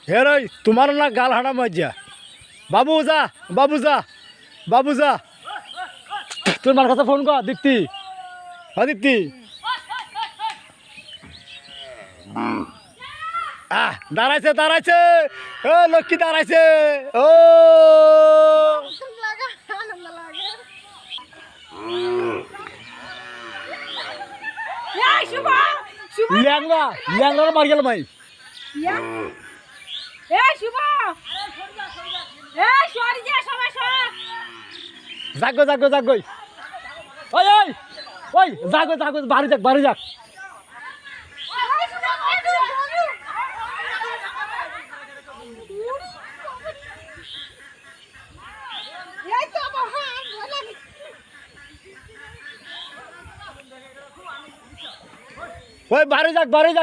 হে রে তোমার না গাল হাঁটা মজ্জা বাবু যা বাবু যা বাবু যা তোর মার কাছে ফোন কর দীপ্তি হ্যাঁ দীপ্তি দাঁড়াইছে দাঁড়াইছে ও লক্ষ্মী দাঁড়াইছে ও ল্যাংলা ল্যাংলা মার গেল ভাই জাগো জাগো জাগো ওই ওই ওই জাগো জাগো বাড়ি যাক বাড়ি যাক ওই বাড়ি যাক বাড়ি যাক